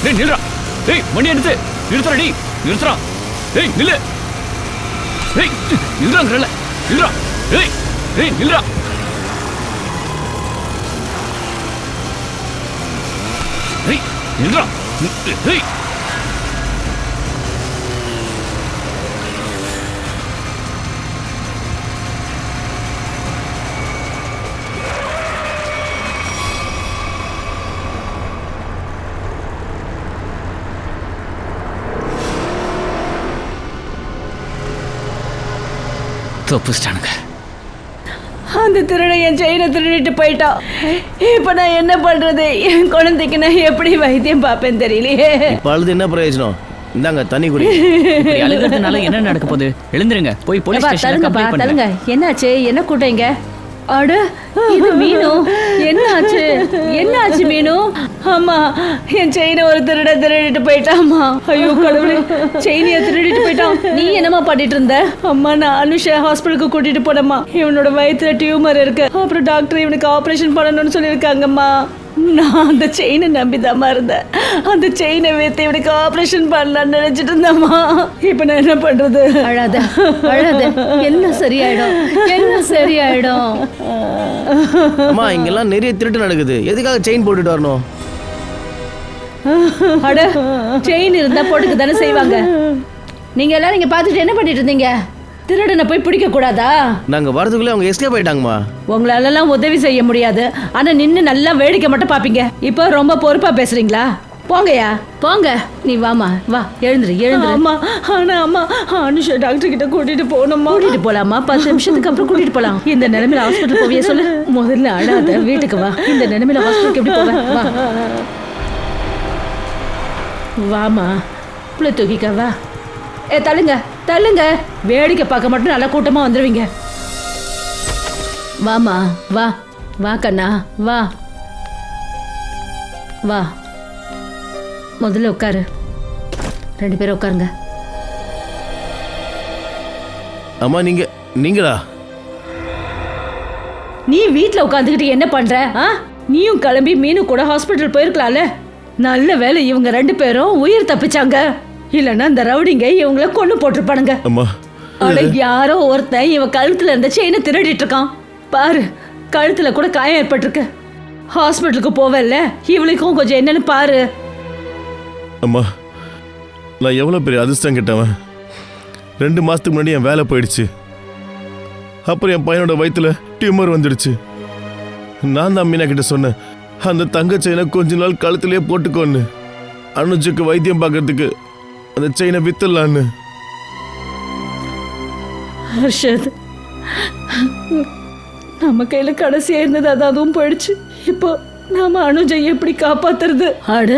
டேய் நில்றா. டேய் வண்டி எடுத்து நிறுத்துறா. டேய் நிறுத்துறா. டேய் நில்லு. டேய் நில்றாங்கறல. நில்றா. டேய் டேய் நில்றா. டேய் நில்றா. டேய் தப்புச்சிட்டானுங்க. அந்த திருடன் என் செயினை திருடிட்டு போயிட்டான். இப்ப நான் என்ன பண்றது? என் குழந்தைக்கு நான் எப்படி வைத்தியம் பார்ப்பேன் தெரியலையே. இப்ப அழுது என்ன பிரயோஜனம்? இந்தாங்க தண்ணி குடி. இப்படி அழுகிறதுனால என்ன நடக்க போகுது? எழுந்திருங்க, போய் போலீஸ் ஸ்டேஷன்ல கம்ப்ளைன்ட் பண்ணுங்க. தள்ளுங்க. என்னாச்சு? என்ன கூட்டங்க? அட இது மீனு. என்னாச்சு? என்னாச்சு மீனு? அம்மா என் செயினை ஒரு திருடிட்டு போயிட்டாமா. ஐயோ கடவுளே, செயினைய திருடிட்டு போயிட்டான். நீ என்னமா பண்ணிட்டு இருந்த? அம்மா நான் அனுஷா ஹாஸ்பிட்டலுக்கு கூட்டிட்டு போனம்மா. இவனோட வயித்துல டியூமர் இருக்கு. அப்புறம் டாக்டர் இவனுக்கு ஆபரேஷன் பண்ணணும்னு சொல்லியிருக்காங்கம்மா. நான் அந்த செயினை நம்பிதாம்மா இருந்தேன். அந்த செயினை வைத்து இவனுக்கு ஆபரேஷன் பண்ணலான்னு நினைச்சிட்டு இருந்தம்மா. இப்ப நான் என்ன பண்றது? அழாத அழாத, எல்லாம் சரியாயிடும், எல்லாம் சரியாயிடும். அம்மா இங்கெல்லாம் நிறைய திருட்டு நடக்குது. எதுக்காக செயின் போட்டுட்டு வரணும்? அட செயின் இருந்தா போட்டுக்க தானே செய்வாங்க. நீங்க எல்லாரும் இங்க பாத்துட்டு என்ன பண்ணிட்டு இருந்தீங்க? திருடனை போய் பிடிக்க கூடாதா? நாங்க வரதுக்குள்ளே அவங்க எஸ்கேப் ஆயிட்டாங்கம்மா. உங்களாலலாம் உதவி செய்ய முடியாது, ஆனா நின்னு நல்லா வேடிக்கை மட்டும் பாப்பீங்க. இப்போ ரொம்ப பொறுப்பா பேசுறீங்களா? போங்கயா போங்க. நீ வாமா, வா எழுந்துரு எழுந்துரு. அம்மா ஆனா அம்மா அனுஷா டாக்டர் கிட்ட கூட்டிட்டு போகணும்மா. கூட்டிட்டு போலாமா? 10 நிமிஷத்துக்கு அப்புறம் கூட்டிட்டு போலாம். இந்த நிலைமையில ஹாஸ்பிட்டல் போவிய சொல்லு. முதல்ல அழாத, வீட்டுக்கு வா. இந்த நிலைமையில ஹாஸ்பிட்டலுக்கு எப்படி போவ? வா வாமா, புள்ள தூக்கிக்க வா. தள்ளுங்க தள்ளுங்க. வேடிக்கை பார்க்க மட்டும் நல்லா கூட்டமா வந்துருவீங்க. வாமா வா, வா கண்ணா வா வா. முதல்ல உட்காரு. 2 பேரும் உட்காருங்க. அம்மா நீங்களா? நீ வீட்டில் உட்காந்துக்கிட்டு என்ன பண்ற? நீயும் கிளம்பி மீனு கூட ஹாஸ்பிட்டல் போயிருக்கலாம்ல. நல்ல வேலை இவங்க 2 பேரும் உயிர் தப்பிச்சாங்க. இல்லைன்னா இந்த ரவுடிங்க இவங்கள கொண்டு போட்டிருப்பானுங்க. அட யாரோ ஒருத்தன் இவன் கழுத்துல இருந்த செயினை திருடிட்டு இருக்கான் பாரு. கழுத்துல கூட காயம் ஏற்பட்டிருக்கு. ஹாஸ்பிட்டலுக்கு போவல்ல, இவளுக்கும் கொஞ்சம் என்னன்னு பாரு. அம்மா நான் எவ்வளோ பெரிய அதிர்ஷ்டம் கிட்டவன். 2 மாதத்துக்கு முன்னாடி என் வேலை போயிடுச்சு. அப்புறம் என் பையனோட வயிற்றுல டியூமர் வந்துடுச்சு. நான் தான் மீனா கிட்ட சொன்னேன், அந்த தங்க செயினை கொஞ்ச நாள் கழுத்துலேயே போட்டுக்கோன்னு. அனுஜுக்கு வைத்தியம் பார்க்கறதுக்கு அந்த செயினை வித்துடலான்னு. ஹர்ஷத், நம்ம கையில கடைசியா இருந்தது அதுவும் போயிடுச்சு. இப்போ நாம அனுஜை எப்படி காப்பாத்துறது? அட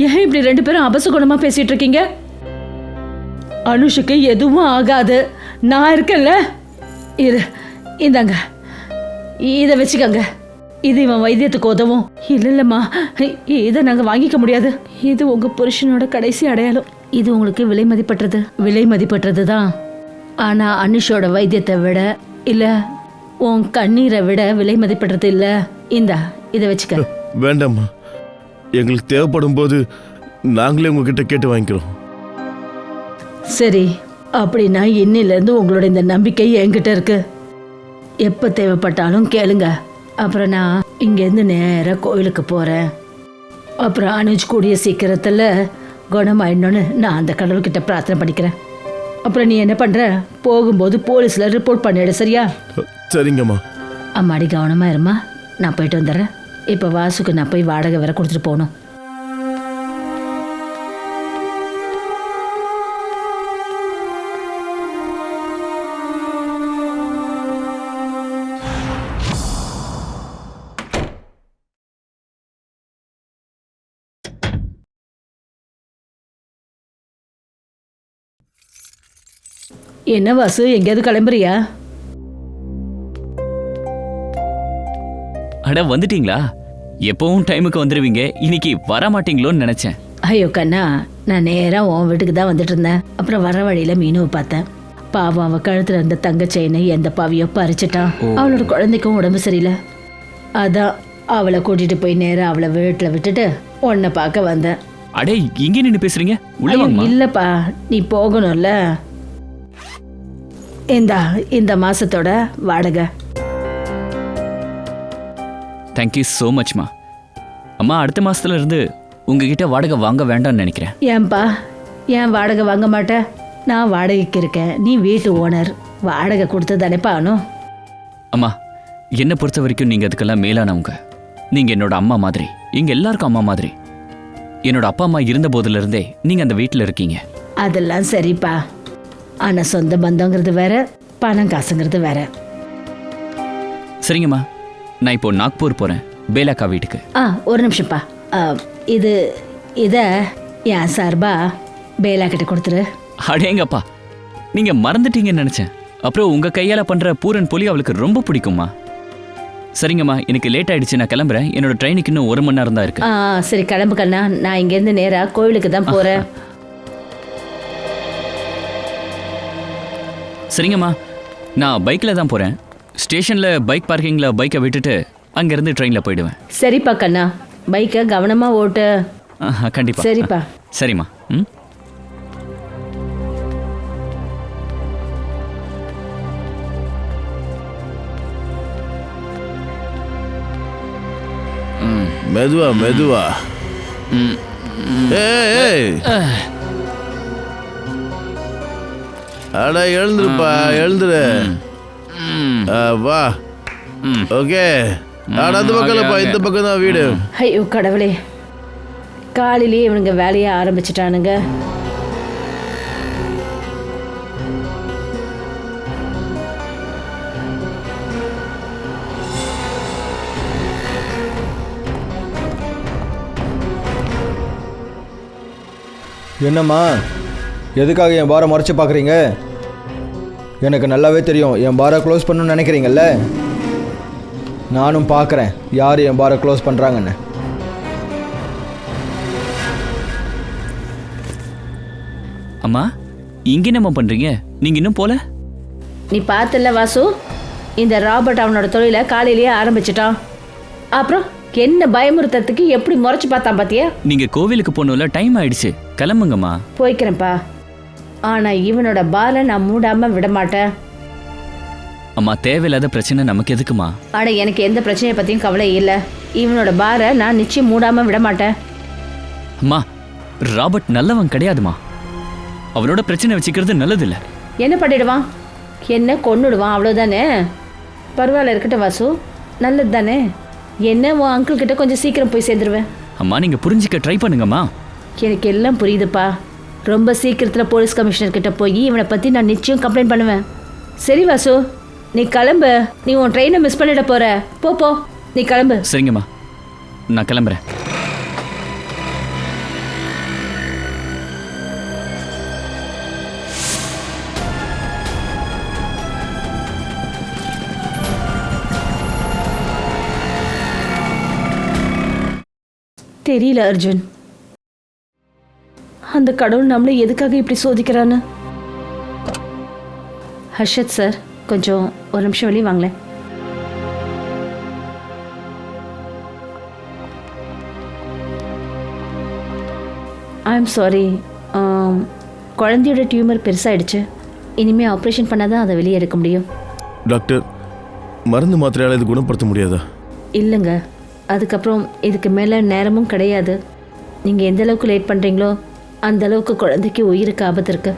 ஏன் இப்படி 2 பேரும் அபசகுணமா பேசிட்டு இருக்கீங்க? அனுஷுக்கு எதுவும் ஆகாது, நான் இருக்கேன்ல. இந்தாங்க, இதை வச்சுக்கங்க. இது இவன் வைத்தியத்துக்கு உதவும். இல்லைல்லம்மா, இதை நாங்கள் வாங்கிக்க முடியாது. இது உங்க புருஷனோட கடைசி அடையாளம். இது உங்களுக்கு விலை மதிப்பற்றது. விலை மதிப்பற்றது தான். ஆனா அனுஷோட வைத்தியத்தை விட இல்ல உன் கண்ணீரை விட விலை மதிப்பற்றது இல்ல. இந்தா இதை வச்சுக்க. வேண்டாம்மா, எங்களுக்கு தேவைப்படும் போது நாங்களே உங்ககிட்ட கேட்டு வாங்கிக்கிறோம். சரி, அப்படின்னா இன்னிலேருந்து உங்களோட இந்த நம்பிக்கை என்கிட்ட இருக்கு. எப்போ தேவைப்பட்டாலும் கேளுங்க. அப்புறம் நான் இங்கேருந்து நேராக கோயிலுக்கு போகிறேன். அப்புறம் அனுஜ் கூடிய சீக்கிரத்தில் குணமாயிடணும்னு நான் அந்த கடவுள்கிட்ட பிரார்த்தனை பண்ணிக்கிறேன். அப்புறம் நீ என்ன பண்ணுற? போகும்போது போலீஸில் ரிப்போர்ட் பண்ணிடு, சரியா? சரிங்கம்மா. அம்மாடி கவனமாக இருமா. நான் போயிட்டு வந்துடுறேன். இப்போ வாசுக்கு நான் போய் வாடகை வேற கொடுத்துட்டு போகணும். என்ன வாசு, எங்கேயாவது கிளம்புறியா? அட வந்துட்டீங்களா? எப்பவும் டைமுக்கு வந்துடுவீங்க, இன்னைக்கு வர மாட்டீங்களோன்னு நினைச்சேன். ஐயோ கண்ணா, நான் நேராக உன் வீட்டுக்கு தான் வந்துட்டு இருந்தேன். அப்புறம் வர வழியில் மீனுவை பார்த்தேன். பாவம், அவள் கழுத்தில் இருந்த தங்க செயினை எந்த பாவியோ பறிச்சிட்டான். அவளோட குழந்தைக்கும் உடம்பு சரியில்லை. அதான் அவளை கூட்டிகிட்டு போய் நேராக அவளை வீட்டில் விட்டுட்டு உன்னை பார்க்க வந்தேன். அடே இங்கே நின்னு பேசுறீங்க உள்ள ஐயோ, வாங்கம்மா. இல்லப்பா நீ போகணும்ல. இந்த மாசத்தோட வாடகை. தேங்க்யூ ஸோ மச்மா. அம்மா அடுத்த மாசத்துல இருந்து உங்ககிட்ட வாடகை வாங்க வேண்டாம்னு நினைக்கிறேன். ஏன்பா ஏன் வாடகை வாங்க மாட்டேன்? நான் வாடகைக்கு இருக்கேன், நீ வீட்டு ஓனர், வாடகை கொடுத்து தானேப்பா ஆகணும். அம்மா என்னை பொறுத்த வரைக்கும் நீங்க அதுக்கெல்லாம் மேலானவங்க. நீங்க என்னோட அம்மா மாதிரி, எங்க எல்லாருக்கும் அம்மா மாதிரி. என்னோட அப்பா அம்மா இருந்த போதுல இருந்தே நீங்க அந்த வீட்டில் இருக்கீங்க. அதெல்லாம் சரிப்பா, ஆனா சொந்த பந்தங்கிறது வேற, பணம் காசுங்கிறது வேற. சரிங்கம்மா, நான் இப்போ நாக்பூர் போறேன், பேலாக்கா வீட்டுக்கு. ஒரு நிமிஷம்ப்பா. இத என் சார்பா பேலா கிட்ட கொடுத்துரு. அடேங்கப்பா, நீங்க மறந்துட்டீங்கன்னு நினைச்சேன். அப்புறம் உங்க கையால பண்ற பூரன் போலி அவளுக்கு ரொம்ப பிடிக்குமா. சரிங்கம்மா, எனக்கு லேட் ஆயிடுச்சு, நான் கிளம்புறேன். என்னோட ட்ரெயினுக்கு இன்னும் 1 மணி நேரம் தான் இருக்கு. சரி கிளம்பு கண்ணா, நான் இங்கேருந்து நேரா கோவிலுக்கு தான் போறேன். சரிங்கம்மா, நான் பைக்கில் தான் போறேன். ஸ்டேஷன்ல பைக் பார்க்கிங்ல பைக்கை விட்டுட்டு அங்கேருந்து ட்ரெயினில் போயிடுவேன். சரிப்பா கண்ணா, பைக்கை கவனமா ஓட்டு. கண்டிப்பா. சரிப்பா. சரிம்மா. ம். மெதுவா மெதுவா. ஏய் அட எழுந்துருப்பா, எழுந்துரு. வா. ஓகே, அந்த பக்கம் இல்லப்பா, இந்த பக்கம் தான் வீடு. ஐயோ கடவுளே, காலையிலேயே இவனுங்க வேலையை ஆரம்பிச்சிட்டானுங்க. என்னம்மா, எதுக்காக என் பாரை மறைச்சு பார்க்குறீங்க? எனக்கு நல்லாவே தெரியும் என் பாரை க்ளோஸ் பண்ணணும்னு நினைக்கிறீங்கல்ல. நானும் பார்க்குறேன் யார் என் பாரை க்ளோஸ் பண்ணுறாங்கன்னு. அம்மா, இங்கே என்னம்மா பண்றீங்க? நீங்க இன்னும் போல? நீ பார்த்தல வாசு, இந்த ராபர்ட் அவனோட தொழிலை காலையிலேயே ஆரம்பிச்சிட்டான். அப்புறம் என்ன பயமுறுத்துறதுக்கு எப்படி முறைச்சு பார்த்தான் பாத்தியா? நீங்க கோவிலுக்கு போகணும்ல, டைம் ஆயிடுச்சு, கிளம்புங்கம்மா. போய்க்கிறேன்ப்பா, ஆனா இவனோட பாரை நான் மூடாம விட மாட்டேன். அம்மா, தேவையில்லாத பிரச்சனை நமக்கு எதுக்குமா? ஆனா எனக்கு எந்த பிரச்சனையை பத்தியும் கவலை இல்லை. இவனோட பாரை நான் நிச்சயம் மூடாம விட மாட்டேன். அம்மா, ராபர்ட் நல்லவன் கிடையாதுமா. அவனோட பிரச்சனை வச்சுக்கிறது நல்லது இல்லை. என்ன பண்ணிடுவான்? என்ன கொன்னுடுவான், அவ்வளோதானே. பரவாயில்ல, இருக்கட்டும் வாசு, நல்லது தானே. என்ன உன் அங்கிள் கிட்ட கொஞ்சம் சீக்கிரம் போய் சேர்ந்துருவேன். அம்மா, நீங்க புரிஞ்சிக்க ட்ரை பண்ணுங்கம்மா. எனக்கு எல்லாம் புரியுதுப்பா. ரொம்ப சீக்கிரத்தில் போலீஸ் கமிஷனர் கிட்ட போய் இவனை பற்றி நான் நிச்சயம் கம்ப்ளைண்ட் பண்ணுவேன். சரி வாசு, நீ கிளம்பு. நீ உன் ட்ரெயினை மிஸ் பண்ணிட போற. போ, நீ கிளம்பு. சரிங்கம்மா, நான் கிளம்புறேன். தெரியல அர்ஜுன், அந்த கடவுள் நம்மளை எதுக்காக இப்படி சோதிக்கிறான்னு. ஹர்ஷத் சார், கொஞ்சம் ஒரு நிமிஷம் வெளியே வாங்களேன். ஐ எம் சாரி, குழந்தையோட டியூமர் பெருசாகிடுச்சு. இனிமேல் ஆப்ரேஷன் பண்ணால் தான் அதை வெளியே எடுக்க முடியும். டாக்டர், மருந்து மாத்திரையால் இது குணப்படுத்த முடியாதா? இல்லைங்க, அதுக்கப்புறம் இதுக்கு மேலே நேரமும் கிடையாது. நீங்கள் எந்த அளவுக்கு லேட் பண்ணுறீங்களோ அந்த அளவுக்கு குழந்தைக்கு உயிருக்கு ஆபத்து இருக்கு.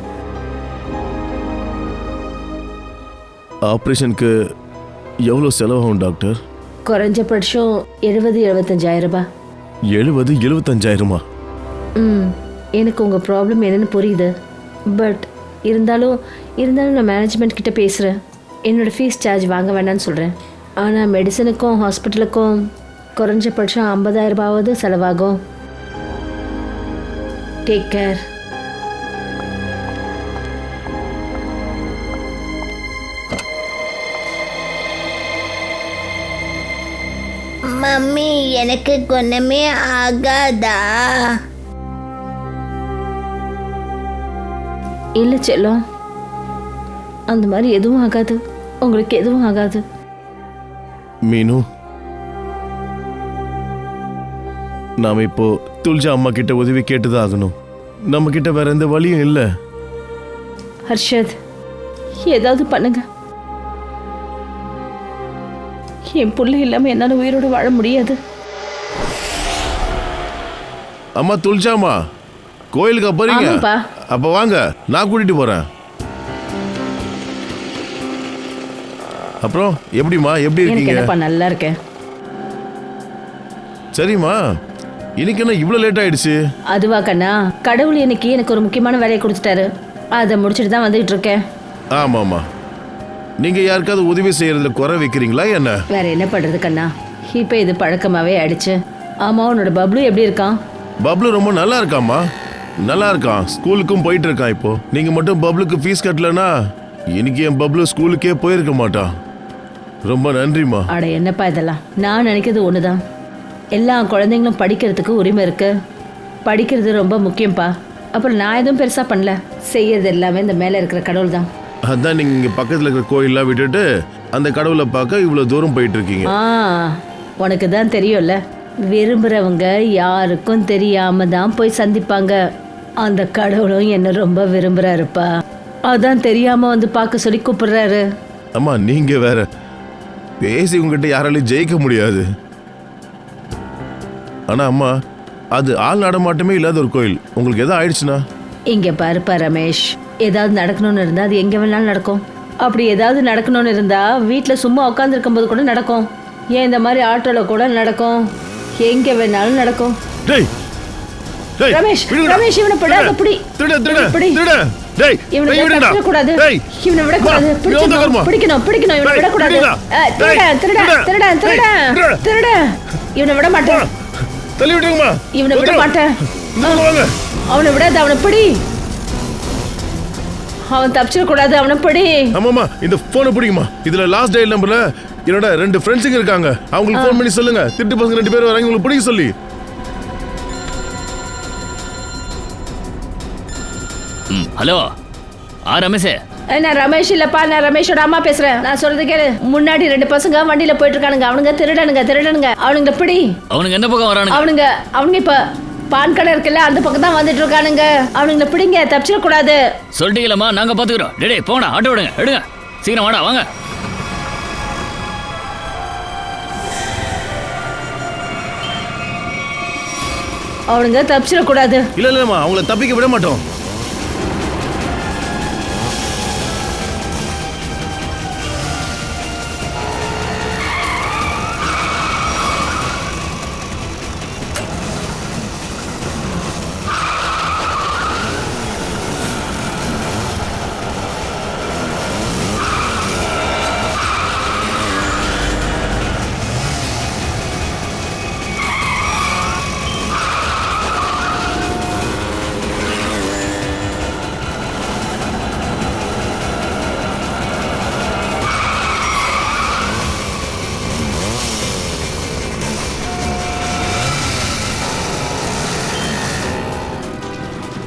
ஆப்ரேஷனுக்கு எவ்வளோ செலவாகும் டாக்டர்? குறைஞ்சபட்சம் 70-75,000 ரூபாய். 70-75,000? எனக்கு உங்கள் ப்ராப்ளம் என்னன்னு புரியுது. பட் இருந்தாலும் நான் மேனேஜ்மெண்ட் கிட்ட பேசுகிறேன். என்னோடய ஃபீஸ் சார்ஜ் வாங்க வேண்டாம்னு சொல்கிறேன். ஆனால் மெடிசனுக்கும் ஹாஸ்பிட்டலுக்கும் குறைஞ்சபட்சம் 50,000 ரூபாவது செலவாகும். Take care. மம்மி, எனக்கு ஒண்ணுமே ஆகாதா? இல்லை செல்லம், அந்த மாதிரி எதுவும் ஆகாது. உங்களுக்கு எதுவும் ஆகாது. மீனு, நாம இப்போ துல்ஜா அம்மா கிட்ட உதவி கேட்டுதான் ஆகணும். நம்ம கிட்ட வேற எந்த வழியும் இல்ல. ஹர்ஷத், ஏதாவது பண்ணுங்க. என் புள்ள இல்லாம என்னால உயிரோடு வாழ முடியாது. அம்மா துல்ஜாமா, கோயிலுக்கு போறீங்க? ஆமாப்பா. அப்ப வாங்க, நான் கூட்டிட்டு போறேன். அப்புறம் எப்படிமா, எப்படி எனக்கு இருக்கீங்க? என்னப்பா, நல்லா இருக்கேன். சரிம்மா, இன்னைக்கு என்ன இவ்வளவு லேட் ஆயிடுச்சு? அதுவா கண்ணா, கடவுள் எனக்கு ஒரு முக்கியமான வேலையை கொடுத்துட்டாரு. அதை முடிச்சுட்டு தான் வந்துகிட்டு இருக்கேன். ஆமாமா, நீங்க யாருக்காவது உதவி செய்யறதுல குறை வைக்கிறீங்களா என்ன? வேற என்ன பண்றது கண்ணா, இப்ப இது பழக்கமாவே ஆயிடுச்சு. ஆமா, உன்னோட பப்ளு எப்படி இருக்கான்? பப்ளு ரொம்ப நல்லா இருக்காம்மா, நல்லா இருக்கான். ஸ்கூலுக்கும் போயிட்டு இருக்கான். இப்போ நீங்க மட்டும் பப்ளுக்கு ஃபீஸ் கட்டலனா இன்னைக்கு என் பப்ளு ஸ்கூலுக்கே போயிருக்க மாட்டான். ரொம்ப நன்றிம்மா. அட என்னப்பா இதெல்லாம், நான் நினைக்கிறது ஒண்ணுதான். எல்லா குழந்தைங்களும் படிக்கிறதுக்கு உரிமை இருக்கு. படிக்கிறது ரொம்ப முக்கியம்ப்பா. அப்புறம் நான் எதுவும் பெருசா பண்ணல, செய்யறது எல்லாமே இந்த மேல இருக்கிற கடவுள் தான். அதான் நீங்க இங்க பக்கத்துல இருக்கிற கோயிலெல்லாம் விட்டுட்டு அந்த கடவுளை பார்க்க இவ்வளவு தூரம் போயிட்டு இருக்கீங்க. உனக்கு தான் தெரியும்ல, விரும்புறவங்க யாருக்கும் தெரியாம தான் போய் சந்திப்பாங்க. அந்த கடவுளும் என்ன ரொம்ப விரும்புறாருப்பா, அதான் தெரியாம வந்து பார்க்க சொல்லி கூப்பிடுறாரு. அம்மா நீங்க வேற, பேசி உங்ககிட்ட யாராலையும் ஜெயிக்க முடியாது. ஆனா அம்மா, அது ஆள் நடமாட்டமே இல்லாத ஒரு கோயில். உங்களுக்கு எதாவது ஆயிடுச்சுன்னா? இங்க பாருப்பா ரமேஷ், ஏதாவது நடக்கணும்னு இருந்தா அது எங்க வேணாலும் நடக்கும். அப்படி ஏதாவது நடக்கணும்னு இருந்தா வீட்டுல சும்மா உட்கார்ந்து இருக்கும்போது கூட நடக்கும். ஏன் இந்த மாதிரி ஆட்டோல கூட நடக்கும், எங்க வேணாலும் நடக்கும். ரமேஷ், ரமேஷ் இவனை படாத புடி. புடி. இவனை விடக்கூடாது. இவனை விடக்கூடாது. பிடிக்கணும், பிடிக்கணும். இவனை விடக்கூடாது. திருட, திருட, திருட, திருட, திருட. இவனை விட மாட்டேன். தள்ளி விடுங்கம்மா. இவனை விட மாட்டேன். அவனை விடாத, அவனை பிடி. அவன் தப்பிச்சிடக்கூடாது, அவனை பிடி. ஆமாமா, இந்த போனை பிடிக்குமா. இதுல லாஸ்ட் டே நம்பர்ல என்னோட 2 ஃப்ரெண்ட்ஸுங்க இருக்காங்க. அவங்களுக்கு ஃபோன் பண்ணி சொல்லுங்க, திருட்டு பசங்க 2 பேர் வராங்க, உங்களுக்கு பிடிக்க சொல்லி. ஹலோ, ரமேஷ். நான் ரமேஷ் இல்லப்பா, நான் ரமேஷோட அம்மா பேசுறேன். நான் சொல்றது கேளு. முன்னாடி 2 பசங்க வண்டியில போயிட்டு இருக்கானுங்க. அவனுங்க திருடனுங்க. அவனுங்க பிடி. அவனுங்க எந்த பக்கம் வரானுங்க? அவனுங்க இப்ப பான் கடை இருக்குல்ல, அந்த பக்கம் தான் வந்துட்டு இருக்கானுங்க. அவனுங்களை பிடிங்க, தப்பிச்சிட கூடாது. சொல்லிட்டீங்களா, நாங்க பாத்துக்கிறோம். டேய் போடா, ஆட்டோ விடுங்க, எடுங்க, சீக்கிரம் வாடா, வாங்க. அவனுங்க தப்பிச்சிட கூடாது. இல்லம்மா, அவங்கள தப்பிக்க விட மாட்டோம்.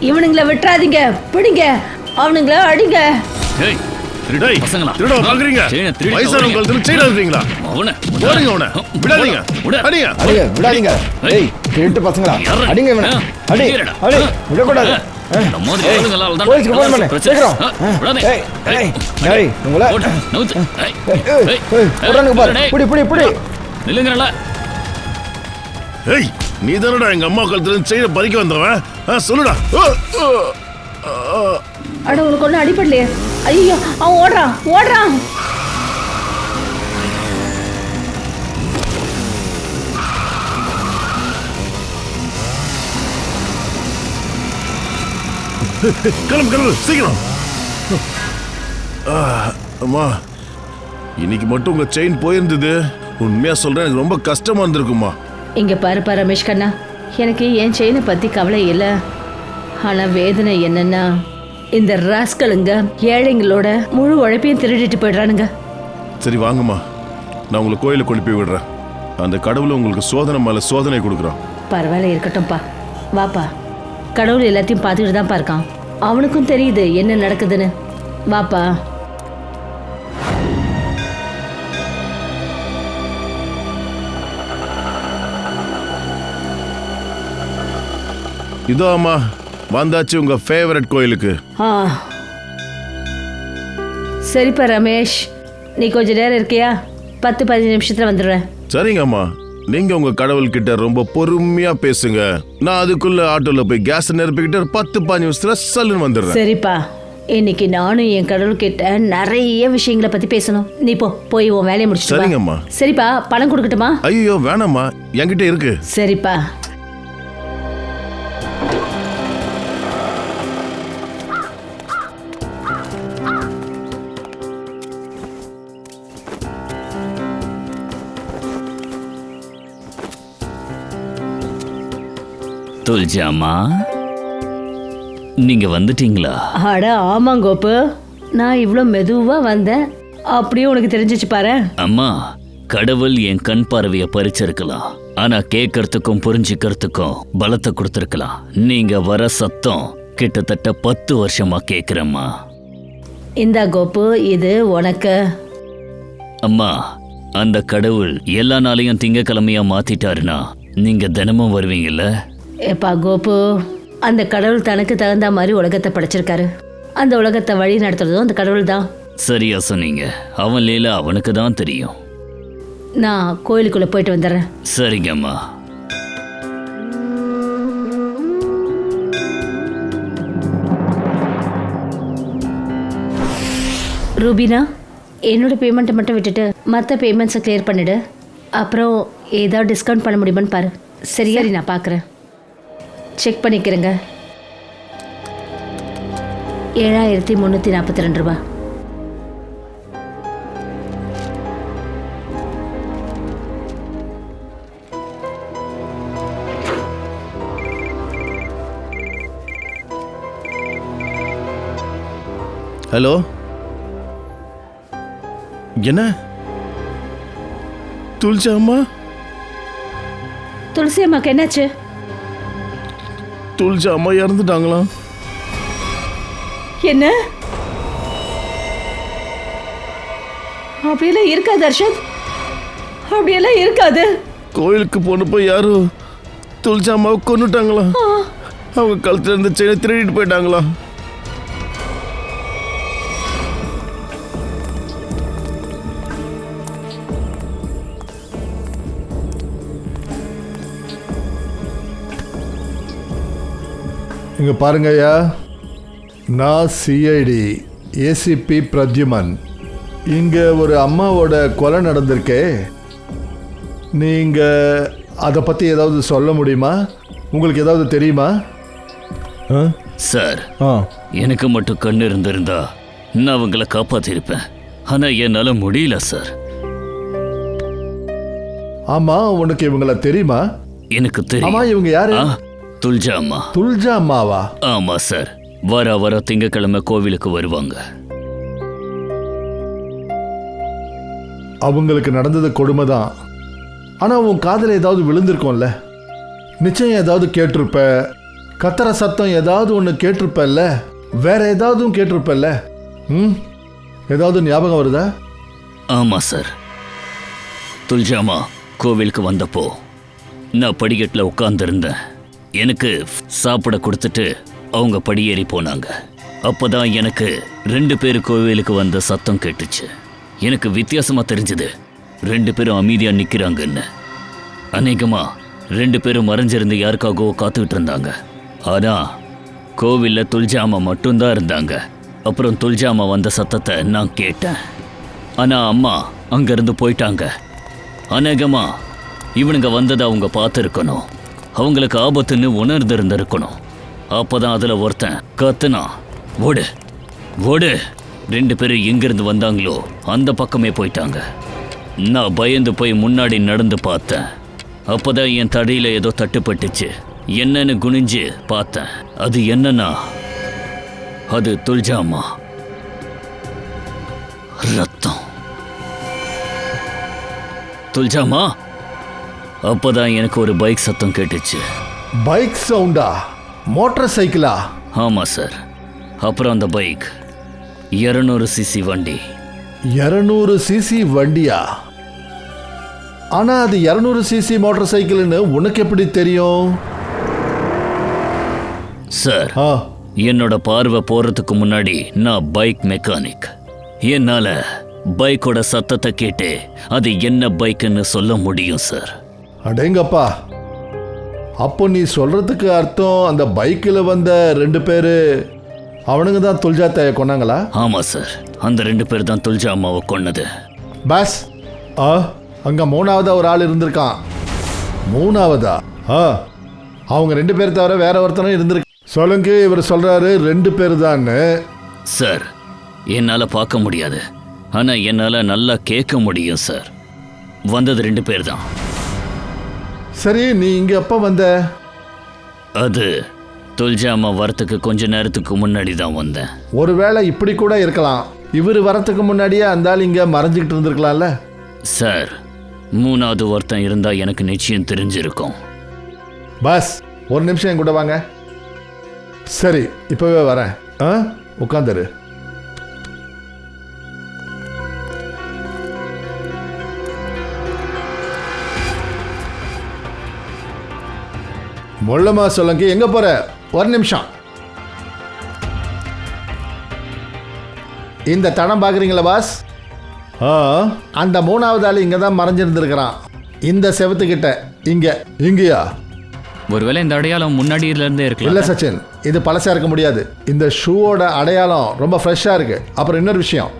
இவனுங்களை விட்டுறாதீங்க, பிடிங்க, அவனுங்கள அடிங்க. பசங்களா திருட பாக்குறீங்க? வயசானவங்க திருட இருக்கீங்களா? அவனை போடுங்க, அவனை விடாதீங்க, அடிங்க, அடிங்க, விடாதீங்க. ஏய், திருட்டு பசங்களா, அடிங்க இவனை. அடி, அடி, விடக்கூடாது. போலீஸ்க்கு ஃபோன் பண்ணு, சீக்கிரம். ஏய், உங்களை போடுறானுங்க பாரு. புடி, புடி, புடி. நில்லுங்கறல. ஏய், நீ தானடா எங்க அம்மா கழுத்துல செயினை பறிக்க வந்தவன்? சொல்லுடா. அட, உனக்கு ஒன்றும் அடிப்படலையே. ஐயோ, அவன் ஓடுறான். கிளம்பு, சீக்கிரம். அம்மா, இன்னைக்கு மட்டும் உங்க செயின் போயிருந்தது, உண்மையா சொல்றேன், எனக்கு ரொம்ப கஷ்டமா இருந்திருக்குமா. இங்க பாருப்பா ரமேஷ் கண்ணா, எனக்கு என் செயினை பத்தி கவலை இல்லை. ஆனா வேதனை என்னன்னா, இந்த ராஸ்கலுங்க ஏழைங்களோட முழு உழைப்பையும் திருடிட்டு போயிடுறானுங்க. சரி வாங்கம்மா, நான் உங்களை கோயிலுக்கு கொண்டு போய் விடுறேன். அந்த கடவுளை உங்களுக்கு சோதனை மேல சோதனை கொடுக்குறான். பரவாயில்ல, இருக்கட்டும்ப்பா. வாப்பா, கடவுள் எல்லாத்தையும் பார்த்துக்கிட்டு தான் இருக்கான். அவனுக்கும் தெரியுது என்ன நடக்குதுன்னு. வாப்பா. இதோ அம்மா வந்தாச்சு உங்க ஃபேவரட் கோயிலுக்கு. ஆ சரிப்பா ரமேஷ், நீ கொஞ்சம் நேரம் இருக்கியா? 10-15 நிமிஷத்தில் வந்துடுவேன். சரிங்க அம்மா, நீங்க உங்க கடவுள்கிட்ட ரொம்ப பொறுமையா பேசுங்க. நான் அதுக்குள்ள ஆட்டோல போய் கேஸ் நிரப்பிக்கிட்டு 10-15 நிமிஷத்துல சல்லுன்னு வந்துடுறேன். சரிப்பா, இன்னைக்கு நானும் என் கடவுள்கிட்ட நிறைய விஷயங்களை பத்தி பேசணும். நீ போய் உன் வேலையை முடிச்சுட்டு வா. சரிங்கம்மா. சரிப்பா, பணம் கொடுக்கட்டுமா? ஐயோ வேணாம்மா, என்கிட்ட இருக்கு. சரிப்பா. துல்ஜாமா, நீங்க வந்துட்டீங்களா? அட ஆமாங்கோப்பு, நான் இவ்வளோ மெதுவா வந்தேன், அப்படியே உனக்கு தெரிஞ்சிச்சு பாரு. அம்மா, கடவுள் என் கண் பார்வையை பறிச்சிருக்கலாம், ஆனா கேட்கறதுக்கும் புரிஞ்சுக்கிறதுக்கும் பலத்தை கொடுத்துருக்கலாம். நீங்க வர சத்தம் கிட்டத்தட்ட 10 வருஷமா கேட்கிறேம்மா. இந்தா கோப்பு, இது உனக்கு. அம்மா, அந்த கடவுள் எல்லா நாளையும் திங்கக்கிழமையா மாத்திட்டாருன்னா நீங்க தினமும் வருவீங்கல்ல? ஏப்பா கோப்பு, அந்த கடவுள் தனக்கு தகுந்த மாதிரி உலகத்தை படைச்சிருக்காரு. அந்த உலகத்தை வழி நடத்துறதும் அந்த கடவுள் தான். சரியா சொன்னீங்க. அவன் லீலா அவனுக்கு தான் தெரியும். நான் கோயிலுக்குள்ள போயிட்டு வந்துடுறேன். சரிங்கம்மா. ரூபினா, என்னோட பேமெண்ட்டை மட்டும் விட்டுட்டு மற்ற பேமெண்ட்ஸை கிளியர் பண்ணிடு. அப்புறம் ஏதாவது டிஸ்கவுண்ட் பண்ண முடியுமான்னு பாரு. சரியா? சரி, நான் பார்க்குறேன். செக் பண்ணிக்கிறேங்க. 7342 ரூபா. ஹலோ, என்ன துல்ஜா அம்மா? துளசி அம்மாக்கு என்னாச்சு? துல்ஜா அம்மா இறந்துட்டாங்களா? என்ன? அப்படியெல்லாம் இருக்காது அர்ஷத், அப்படியெல்லாம் இருக்காது. கோயிலுக்கு போனப்போ யாரும் துல்ஜா அம்மாவை கொன்னுட்டாங்களா? அவங்க கழுத்துல இருந்த செயினை திருடிட்டு போயிட்டாங்களா? இங்கே பாருங்க ஐயா, நான் சிஐடி ஏசிபி பிரத்யுமன். இங்கே ஒரு அம்மாவோட கொலை நடந்திருக்கே, நீங்கள் அதை பற்றி ஏதாவது சொல்ல முடியுமா? உங்களுக்கு ஏதாவது தெரியுமா? சார், எனக்கு மட்டும் கண்ணு இருந்திருந்தா நான் அவங்கள காப்பாத்திருப்பேன். ஆனா என்னால முடியல சார். ஆமா, உனக்கு இவங்கள தெரியுமா? எனக்கு தெரியும். ஆமா, இவங்க யாரு? துல்ஜா அம்மா. துல்ஜா அம்மாவா? ஆமா சார், வர திங்கக்கிழமை கோவிலுக்கு வருவாங்க. அவங்களுக்கு நடந்தது கொடுமைதான். ஆனா உன் காதுல ஏதாவது விழுந்திருக்கும்ல, நிச்சயம் ஏதாவது கேட்டிருப்ப. கத்துற சத்தம் ஏதாவது ஒன்று கேட்டிருப்பல்ல, வேற ஏதாவது கேட்டிருப்பல்ல. ஏதாவது ஞாபகம் வருதா? ஆமா சார், துல்ஜாமா கோவிலுக்கு வந்தப்போ நான் படிக்கட்டில் உட்கார்ந்துருந்தேன். எனக்கு சாப்பிட கொடுத்துட்டு அவங்க படியேறி போனாங்க. அப்போதான் எனக்கு 2 பேர் கோவிலுக்கு வந்த சத்தம் கேட்டுச்சு. எனக்கு வித்தியாசமா தெரிஞ்சது, 2 பேரும் அமைதியா நிக்கிறாங்கன்னு. அநேகமா 2 பேரும் மறைஞ்சிருந்து யாருக்காகவோ காத்துக்கிட்டு இருந்தாங்க. ஆனா கோவில்ல துல்ஜாமா மட்டும்தான் இருந்தாங்க. அப்புறம் துல்ஜாமா வந்த சத்தத்தை நான் கேட்டேன். ஆனா அம்மா அங்கிருந்து போயிட்டாங்க. அநேகமா இவனுங்க வந்ததை அவங்க பார்த்துருக்கணும், அவங்களுக்கு ஆபத்துன்னு உணர்ந்திருந்திருக்கணும். அப்போதான் அதுல ஒருத்தன் கத்துனா, ஓடு ஓடு. 2 பேரும் எங்கிருந்து வந்தாங்களோ அந்த பக்கமே போயிட்டாங்க. நான் பயந்து போய் முன்னாடி நடந்து பார்த்தேன். அப்போதான் என் தடியில ஏதோ தட்டுப்பட்டுச்சு. என்னன்னு குனிஞ்சு பார்த்தேன். அது என்னன்னா, அது துல்ஜாமா ரத்தம். துல்ஜாமா. அப்போதான் எனக்கு ஒரு பைக் சத்தம் கேட்டுச்சு. பைக் சவுண்டா? மோட்டார் சைக்கிளா? ஆமா சார். அப்புறம் அந்த பைக் 200cc வண்டி. 200cc வண்டியா? ஆனா அது 200cc மோட்டார் சைக்கிள்னு உனக்கு எப்படி தெரியும்? சார், ஆ என்னோட பார்வை போறதுக்கு முன்னாடி நான் பைக் மெக்கானிக். என்னால பைக்கோட சத்தத்தை கேட்டு அது என்ன பைக்குன்னு சொல்ல முடியும் சார். அடேங்கப்பா, அப்போ நீ சொல்றதுக்கு அர்த்தம் அந்த பைக்கில் வந்த 2 பேர் அவனுங்க தான் துல்ஜா தாயை கொன்னாங்களா? ஆமா சார், அந்த 2 பேர் தான் துல்ஜா அம்மாவை கொன்னது. பாஸ், அங்க 3ஆவதா ஒரு ஆள் இருந்திருக்கான். 3ஆவதா? அவங்க 2 பேர் தவிர வேற ஒருத்தனும் இருந்திருக்கு. சொல்லுங்க, இவர் சொல்றாரு 2 பேர் தான். சார், என்னால பார்க்க முடியாது, ஆனா என்னால நல்லா கேட்க முடியும் சார். வந்தது 2 பேர் தான். சரி, நீ இங்க எப்ப வந்த? அது துல்ஜா அம்மா வரத்துக்கு கொஞ்ச நேரத்துக்கு முன்னாடி தான் வந்தேன். ஒருவேளை இப்படி கூட இருக்கலாம், இவர் வரத்துக்கு முன்னாடியே அந்த ஆள் இங்க மறைஞ்சிக்கிட்டு இருந்திருக்கலாம்ல. சார், 3ஆவது ஒருத்தன் இருந்தா எனக்கு நிச்சயம் தெரிஞ்சிருக்கும். பாஸ், ஒரு நிமிஷம் என் கூட வாங்க. சரி, இப்பவே வரேன். உட்காந்துரு. மொள்ளமா சொல்லுங்க, எங்க போற? ஒரு நிமிஷம். இந்த தடம் பாக்குறீங்களா பாஸ்? அந்த 3ஆவது ஆள் இங்க தான் மறைஞ்சிருந்திருக்கிறான், இந்த செவத்துக்கிட்ட. இங்கயா? ஒருவேளை இந்த அடையாளம் முன்னாடியில இருந்தே இல்ல இருக்கலாம். சச்சின், இது பழசா இருக்க முடியாது. இந்த ஷூவோட அடையாளம் ரொம்ப ஃப்ரெஷ்ஷா இருக்கு. அப்புறம் இன்னொரு விஷயம்,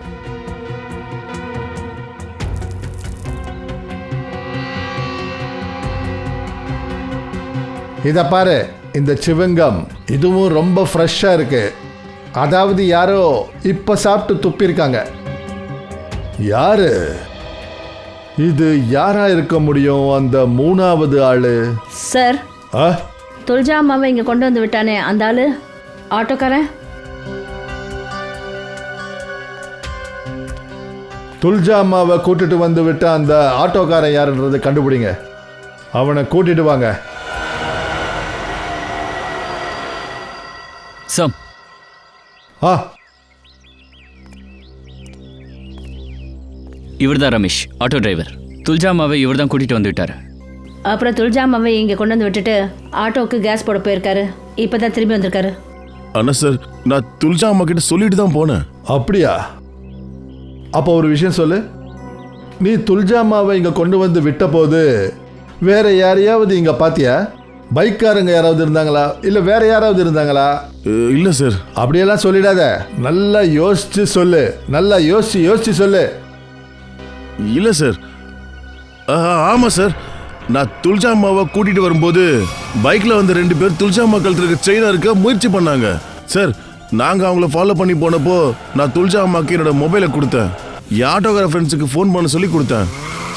இத பாரு, இந்த சிவங்கம் இதுவும் ரொம்ப ஃப்ரெஷ்ஷா இருக்கு. அதாவது யாரோ இப்ப சாப்பிட்டு துப்பிருக்காங்க. யாரு இது? யாரா இருக்க முடியும் அந்த 3ஆவது ஆளு? சார், துல்ஜா அம்மாவை இங்க கொண்டு வந்து விட்டானே அந்த ஆளு, ஆட்டோக்காரன். துல்ஜா அம்மாவை கூட்டிட்டு வந்து விட்ட அந்த ஆட்டோக்காரன் யாருன்றதை கண்டுபிடிங்க. அவனை கூட்டிட்டு வாங்க. சார், இவர்தான் ரமேஷ், ஆட்டோ டிரைவர். துல்ஜா அம்மாவை இவர் தான் கூட்டிட்டு வந்து விட்டாரு. அப்புறம் துல்ஜா அம்மாவை இங்க கொண்டு வந்து விட்டுட்டு ஆட்டோவுக்கு கேஸ் போட போயிருக்காரு. இப்பதான் திரும்பி வந்திருக்காரு. ஆனா சார், நான் துல்ஜா அம்மா கிட்ட சொல்லிட்டு தான் போனேன். அப்படியா? அப்போ ஒரு விஷயம் சொல்லு, நீ துல்ஜா அம்மாவை இங்க கொண்டு வந்து விட்ட போது வேற யாரையாவது இங்க பாத்தியா? பைக்காரங்க யாராவது இருந்தாங்களா, இல்ல வேற யாராவது இருந்தாங்களா? இல்ல சார். அப்படியெல்லாம் சொல்லிடாத, நல்லா யோசிச்சு சொல்லு. நல்லா யோசிச்சு சொல்லு. இல்ல சார். ஆமா சார், நான் துல்ஜா அம்மாவை கூட்டிட்டு வரும்போது பைக்ல வந்த 2 பேர் துல்ஜா அம்மா கழுத்துக்கு செயினா இருக்க முயற்சி பண்ணாங்க சார். நாங்க அவங்கள ஃபாலோ பண்ணி போனப்போ நான் துல்ஜா அம்மாக்கு என்னோட மொபைலை கொடுத்தேன். என் ஆட்டோகிராஃப் ஃப்ரெண்ட்ஸுக்கு ஃபோன் பண்ண சொல்லி கொடுத்தேன்.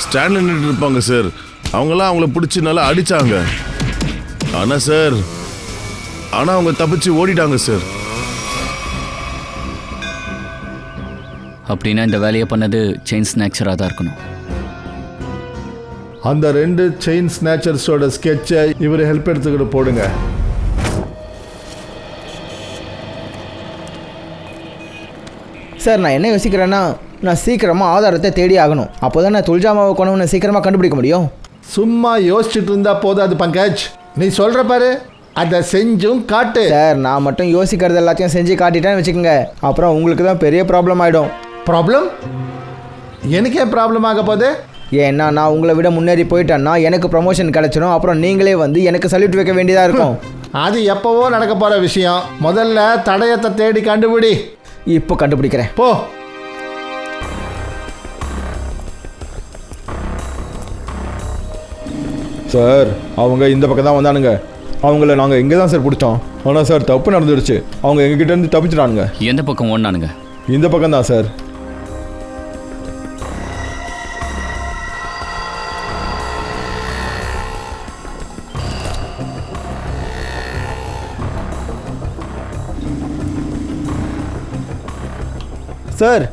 ஸ்டாண்ட்ல நின்று இருப்பாங்க சார், அவங்களாம் அவங்கள பிடிச்சி நல்லா அடிச்சாங்க. ஆனா அவங்க தப்பிச்சு ஓடிட்டாங்க சார். அப்படின்னா இந்த வேலையை பண்ணது செயின் ஸ்நாக்சராக தான் இருக்கணும். அந்த 2 செயின் ஸ்நாச்சர்ஸோட ஸ்கெட்சை இவர் ஹெல்ப் எடுத்துக்கிட்டு போடுங்க. சார், நான் என்ன யோசிக்கிறேன்னா, நான் சீக்கிரமாக ஆதாரத்தை தேடி ஆகணும். அப்போ தான் நான் துல்ஜாமாவை கொண்டவனை சீக்கிரமாக கண்டுபிடிக்க முடியும். சும்மா யோசிச்சுட்டு இருந்தா போதாது பங்கஜ், நீ சொல்ற பாரு, அதை செஞ்சும் காட்டு. சார், நான் மட்டும் யோசிக்கிறது எல்லாத்தையும் செஞ்சு காட்டிட்டேன்னு வச்சுக்கோங்க, அப்புறம் உங்களுக்கு தான் பெரிய ப்ராப்ளம் ஆகிடும். ப்ராப்ளம்? எனக்கே ப்ராப்ளம் ஆக போகுது. ஏன்னா நான் உங்களை விட முன்னேறி போயிட்டேன்னா எனக்கு ப்ரமோஷன் கிடைச்சிடும். அப்புறம் நீங்களே வந்து எனக்கு சல்யூட் வைக்க வேண்டியதாக இருக்கும். அது எப்பவோ நடக்க போகிற விஷயம். முதல்ல தடயத்தை தேடி கண்டுபிடி. இப்போ கண்டுபிடிக்கிறேன், போ. சார், அவங்க இந்த பக்கம் தான் வந்தானுங்க. அவங்கள நாங்கள் இங்கே தான் சார் பிடிச்சோம். ஆனால் சார், தப்பு நடந்துருச்சு. அவங்க எங்ககிட்ட இருந்து தப்பிச்சிட்டானுங்க. எந்த பக்கம் ஓடினானுங்க? இந்த பக்கம் தான் சார். சார்,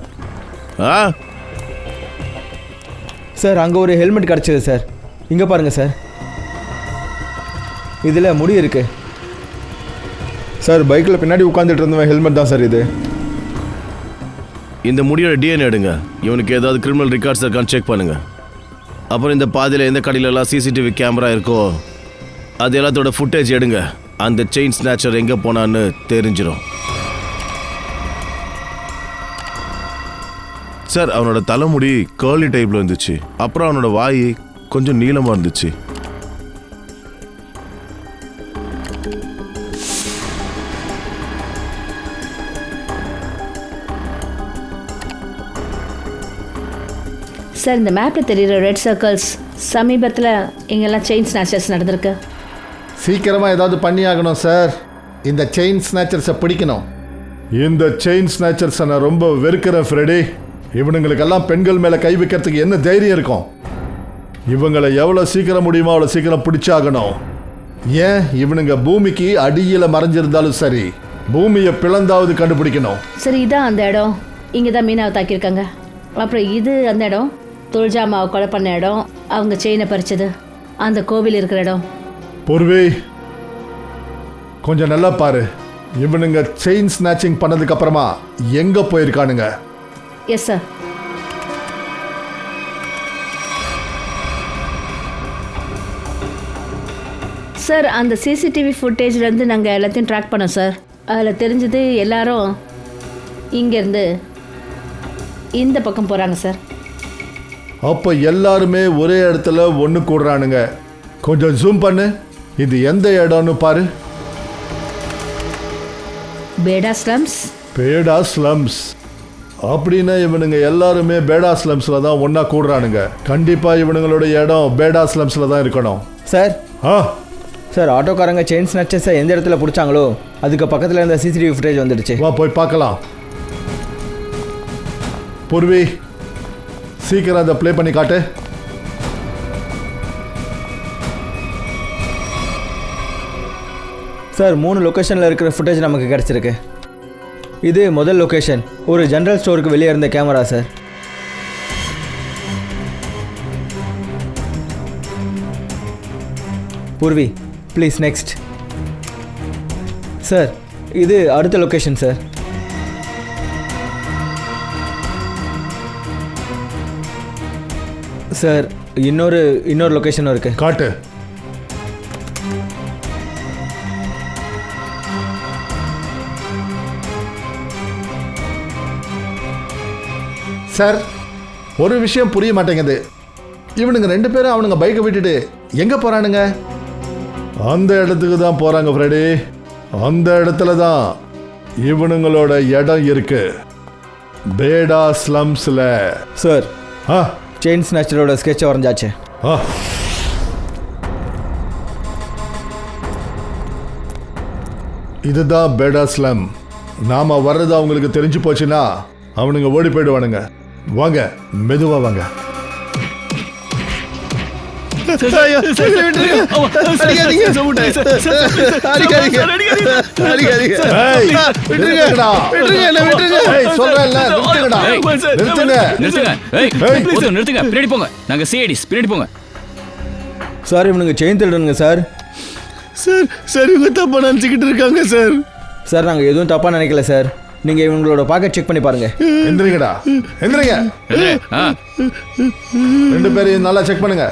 சார், அங்கே ஒரு ஹெல்மெட் கிடச்சிது சார். இங்கே பாருங்கள் சார், இதில் முடி இருக்கு சார். பைக்கில் பின்னாடி உட்காந்துட்டு இருந்தவன் ஹெல்மெட் தான் சார் இது. இந்த முடியோட டிஎன்ஏ எடுங்க. இவனுக்கு ஏதாவது கிரிமினல் ரெக்கார்ட்ஸ் இருக்கான்னு செக் பண்ணுங்க. அப்புறம் இந்த பாதையில் எந்த கடையிலலாம் சிசிடிவி கேமரா இருக்கோ அது எல்லாத்தோட ஃபுட்டேஜ் எடுங்க. அந்த செயின் ஸ்நாச்சர் எங்கே போனான்னு தெரிஞ்சிடும். சார், அவனோட தலைமுடி கேர்லி டைப்பில் இருந்துச்சு. அப்புறம் அவனோட வாய் கொஞ்சம் நீளமாக இருந்துச்சு. சார், இந்த மேப்பில் தெரியுற ரெட் சர்க்கிள்ஸ் சமீபத்தில் இங்கெல்லாம் செயின் ஸ்நாச்சர்ஸ் நடந்திருக்கு. சீக்கிரமாக ஏதாவது பண்ணி ஆகணும் சார். இந்த செயின் ஸ்நாச்சர்ஸை பிடிக்கணும். இந்த செயின் ஸ்நாச்சர்ஸை நான் ரொம்ப வெறுக்கிறேன் ஃப்ரெடி. இவனுங்களுக்கெல்லாம் பெண்கள் மேலே கை வைக்கிறதுக்கு என்ன தைரியம் இருக்கும்? இவங்களை எவ்வளோ சீக்கிரம் முடியுமோ அவ்வளோ சீக்கிரம் பிடிச்சாகணும். ஏன், இவனுங்க பூமிக்கு அடியில் மறைஞ்சிருந்தாலும் சரி, பூமியை பிளந்தாவது கண்டுபிடிக்கணும். சரி, இதான் அந்த இடம். இங்கே தான் மீனாவை தாக்கியிருக்காங்க. அப்புறம் இது அந்த இடம், துல்ஜாமாவை கொலை பண்ண இடம், அவங்க செயினை பறிச்சது, அந்த கோவில் இருக்கிற இடம். பூர்வி, கொஞ்சம் நல்லா பாரு. இவனுங்க செயின் ஸ்நாச்சிங் பண்ணதுக்கு அப்புறமா எங்க போயிருக்கானுங்க? Yes sir. சார், அந்த சிசிடிவி ஃபுட்டேஜ்லேருந்து நாங்கள் எல்லாத்தையும் ட்ராக் பண்ணோம் சார். அதில் தெரிஞ்சது எல்லாரும் இங்கேருந்து இந்த பக்கம் போகிறாங்க சார். அப்போ எல்லாருமே ஒரே இடத்துல ஒன்று கூடுறானுங்க. கொஞ்சம் ஜூம் பண்ணு. இது எந்த இடம்னு பாரு. பேடா ஸ்லம்ஸ். பேடா ஸ்லம்ஸ் அப்படின்னா இவனுங்க எல்லாருமே பேடா ஸ்லம்ஸில் தான் ஒன்றா கூடுறானுங்க. கண்டிப்பாக இவனுங்களோட இடம் பேடா ஸ்லம்ஸில் தான் இருக்கணும். சார் ஆ சார், ஆட்டோக்காரங்க செயின் ஸ்நாச்சர்ஸை எந்த இடத்துல பிடிச்சாங்களோ அதுக்கு பக்கத்தில் இருந்த சிசிடிவி ஃபுட்டேஜ் வந்துடுச்சு. வா போய் பார்க்கலாம். பூர்வி, சீக்கிரம் அதை ப்ளே பண்ணி காட்டு. சார், 3 லொக்கேஷனில் இருக்கிற ஃபுட்டேஜ் நமக்கு கிடச்சிருக்கு. இது முதல் லொக்கேஷன், ஒரு ஜென்ரல் ஸ்டோருக்கு வெளியே இருந்த camera sir. Purvi, please next. Sir, இது அடுத்த லொக்கேஷன் சார். சார், இன்னொரு லொக்கேஷனும் இருக்கு. காட்டு. சார், ஒரு விஷயம் புரிய மாட்டேங்குது. இவனுங்க 2 பேரும் அவனுங்க பைக்கை விட்டுட்டு எங்க போறானுங்க? அந்த இடத்துக்கு தான் போறாங்க ஃப்ரெடி. அந்த இடத்துல தான் இவனுங்களோட இடம் இருக்கு, பேடா ஸ்லம்ஸ்ல. சார், ஆ செயின் ஸ்நாச்சரோட ஸ்கெட்சை வரைஞ்சாச்சு. ஆ இதுதான் பேடா ஸ்லம். நாம வர்றது அவங்களுக்கு தெரிஞ்சு போச்சுன்னா அவனுங்க ஓடி போயிடுவானுங்க. வாங்க, மெதுவா வாங்க. சார், இவனுங்க செயின் திருடனுங்க சார். சார் சார், இவங்க தப்பா நினச்சிக்கிட்டு இருக்காங்க சார். சார், நாங்கள் எதுவும் தப்பாக நினைக்கல சார். நீங்கள் இவங்களோட பாக்கெட் செக் பண்ணி பாருங்க. எந்திரிங்கடா, எந்திரிங்க. 2 பேரையும் நல்லா செக் பண்ணுங்க.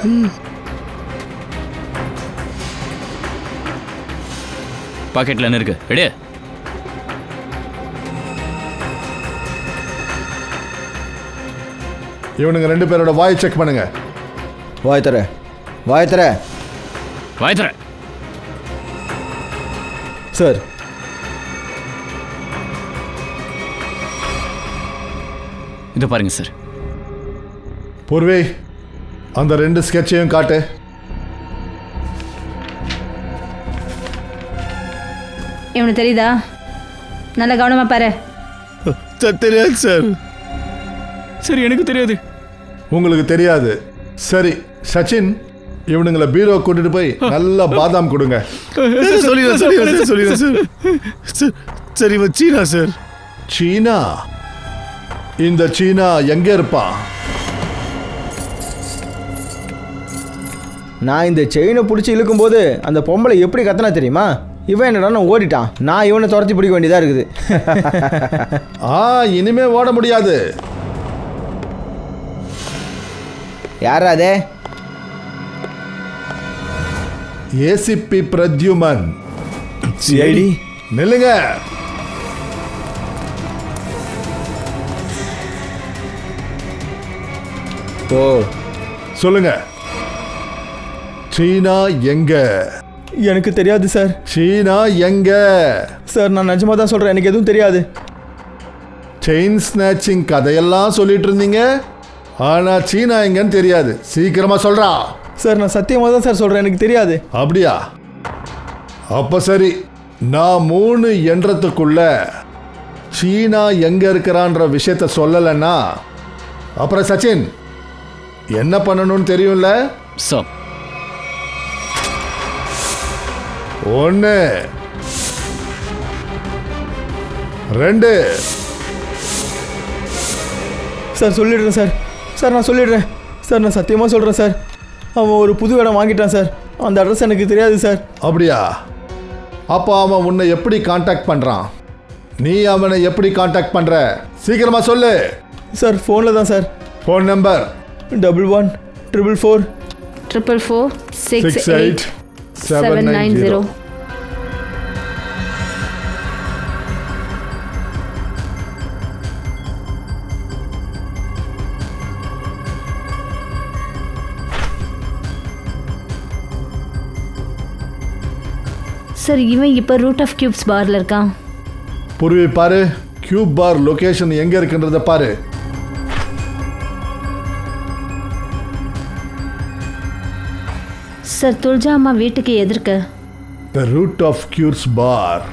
பாக்கெட்ல என்ன இருக்கு? எடு. இவனுங்க 2 பேரோட வாய் செக் பண்ணுங்க. வாய் தர, வாய் தர, வாய் தர. சார், இது பாருங்க சார். பூர்வி, அந்த 2 ஸ்கெட்சையும் காட்டு. இவனுக்கு தெரியுதா? நல்ல கவனமா பாரு. தெரியாது சார். சரி, எனக்கு தெரியாது. உங்களுக்கு தெரியாது. சரி சச்சின், இவனுங்களை பீரோ கூட்டிட்டு போய் நல்லா பாதாம் கொடுங்க. சொல்லிடுறேன் சார். சரி, சீனா சார். சீனா? இந்த சீனா எங்க இருப்பான்? நான் இந்த செயினை பிடிச்சி இழுக்கும்போது அந்த பொம்பளை எப்படி கத்தனா தெரியுமா? இவன் என்னடா ஓடிட்டான். நான் இவனை துரத்தி பிடிக்க வேண்டியதாக இருக்குது. இனிமே ஓட முடியாது. யாரா அதே? ஏசிபி பிரத்யுமன். சிஐடி நில்லுங்க. ஓ சொல்லுங்க, சீனா எங்க? எனக்கு தெரியாது சார். சீனா எங்க? சார் நான் நிஜமா தான் சொல்கிறேன், எனக்கு எதுவும் தெரியாது. செயின் ஸ்நாச்சிங் கதையெல்லாம் சொல்லிட்டு இருந்தீங்க, ஆனா சீனா எங்கன்னு தெரியாது. சீக்கிரமா சொல்றா. சார் நான் சத்தியமாக தான் சார் சொல்கிறேன், எனக்கு தெரியாது. அப்படியா? அப்ப சரி, நான் 3 எண்ணத்துக்குள்ள சீனா எங்க இருக்கிறான்ற விஷயத்த சொல்லலைன்னா அப்புறம் சச்சின் என்ன பண்ணணும்னு தெரியும்ல? சார் 1 2 சார் சொல்லிடுறேன் சார். சார் நான் சொல்லிடுறேன் சார், நான் சத்தியமாக சொல்கிறேன் சார். அவன் ஒரு புது இடம் வாங்கிட்டான் சார், அந்த அட்ரஸ் எனக்கு தெரியாது சார். அப்படியா? அப்போ அவன் உன்னை எப்படி காண்டாக்ட் பண்றான்? நீ அவனை எப்படி காண்டாக்ட் பண்ற? சீக்கிரமா சொல்லு. சார் ஃபோனில் தான் சார். Phone number 11 444 444 68790. சார் இவன் இப்போ ரூட் ஆஃப் கியூப்ஸ் பார்ல இருக்கான். பூர்வி பாரு, கியூப் பார் லொகேஷன் எங்க இருக்குன்றத பாரு. சார் துல்ஜா அம்மா வீட்டுக்கு எதிர்க்க. த ரூட் ஆஃப் கியூர்ஸ் பார்.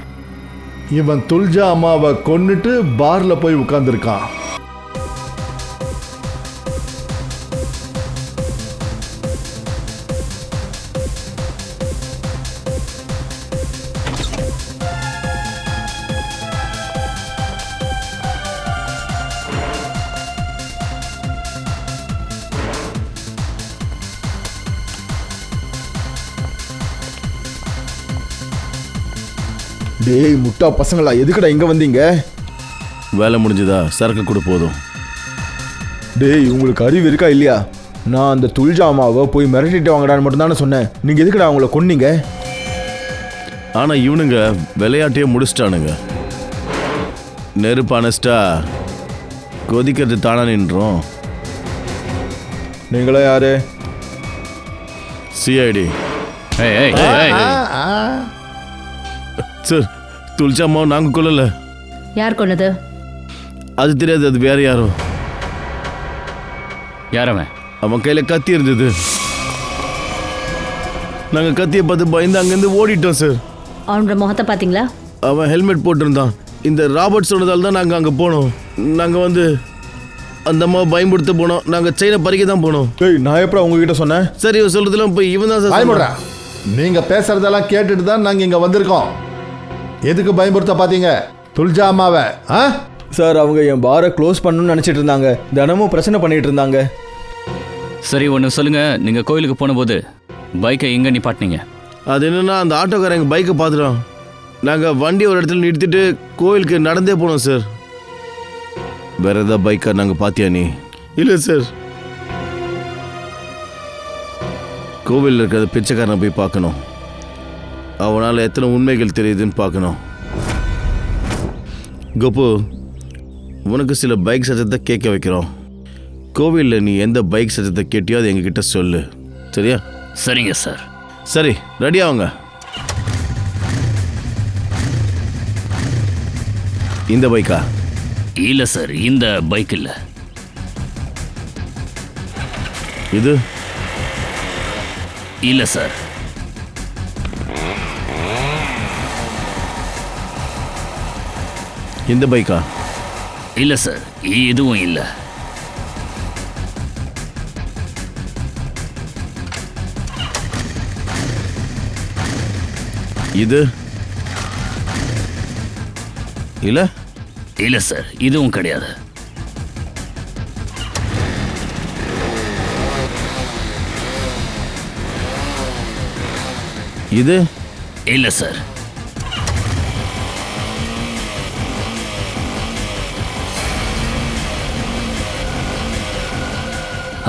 இவன் துல்ஜா அம்மாவை கொன்னுட்டு பார்ல போய் உட்கார்ந்துருக்கான். டேய் முட்டா பசங்களா, எதுக்குடா இங்கே வந்தீங்க? வேலை முடிஞ்சதா? சரக்கு கூட போதும். டேய் உங்களுக்கு அறிவு இருக்கா இல்லையா? நான் அந்த துல்ஜா அம்மாவை போய் மிரட்டிட்டு வாங்கடான்னு மட்டும் தானே சொன்னேன். நீங்கள் எதுக்குடா அவங்கள கொன்னீங்க? ஆனால் இவனுங்க விளையாட்டையே முடிச்சிட்டானுங்க. நெருப்பு அணைச்சிட்டா கொதிக்கிறது தானா நின்றோம். நீங்களா யாரு? சிஐடி. ஏய் ஏய் ஏய் சார் துல்ஜா அம்மாவை நாங்கள் கொல்லலை. யார் கொன்னது? அது தெரியாது, அது வேற யாரோ. யாரவன்? அவன் கையில் கத்தி இருந்தது. நாங்கள் கத்தியை பார்த்து பயந்து அங்கேருந்து ஓடிட்டோம் சார். அவனோட முகத்தை பார்த்தீங்களா? அவன் ஹெல்மெட் போட்டிருந்தான். இந்த ராபர்ட் சொன்னதால் தான் நாங்கள் அங்கே போனோம். நாங்கள் வந்து அந்த அம்மாவை பயன்படுத்த போனோம். நாங்கள் செயினை பறிக்க தான் போனோம். டேய் நான் எப்போ உங்ககிட்ட சொன்னேன்? சரி இவன் சொல்கிறதுலாம் போய் இவன் தான் சார் பயமுடுறா. நீங்க பேசுறதெல்லாம் கேட்டுட்டு தான் நாங்க இங்க வந்திருக்கோம். எதுக்கு பயமுறுத்த பாத்தீங்க துல்ஜா அம்மாவை? சார் அவங்க என் பாரை க்ளோஸ் பண்ணணும்னு நினச்சிட்டு இருந்தாங்க. தினமும் பிரச்சனை பண்ணிட்டு இருந்தாங்க. சரி ஒன்று சொல்லுங்க, நீங்கள் கோயிலுக்கு போனபோது பைக்கை எங்கே நிப்பாட்டினீங்க? அது என்னன்னா அந்த ஆட்டோக்காரன் எங்கள் பைக்கை பார்த்துட்டோம். நாங்கள் வண்டி ஒரு இடத்துல நிறுத்திட்டு கோயிலுக்கு நடந்தே போனோம் சார். வேற ஏதாவது பைக்கை நாங்கள் பார்த்தியா நீ? இல்லை சார். கோவிலில் இருக்கிற பிச்சைக்காரனை போய் பார்க்கணும். அவனால் எத்தனை உண்மைகள் தெரியுதுன்னு பார்க்கணும். கோபு, உனக்கு சில பைக் சத்தத்தை கேட்க வைக்கிறோம். கோவிலில் நீ எந்த பைக் சத்தத்தை கேட்டியோ அது எங்ககிட்ட சொல்லு, சரியா? சரிங்க சார். சரி ரெடி ஆகுங்க. இந்த பைக்கா? இல்லை சார், இந்த பைக் இல்லை. இது இல்லை சார். இந்த பைக்கா? இல்லை சார், இதுவும் இல்லை. இது இல்லை? இல்லை சார், இதுவும் கிடையாது. இது இல்லை சார்.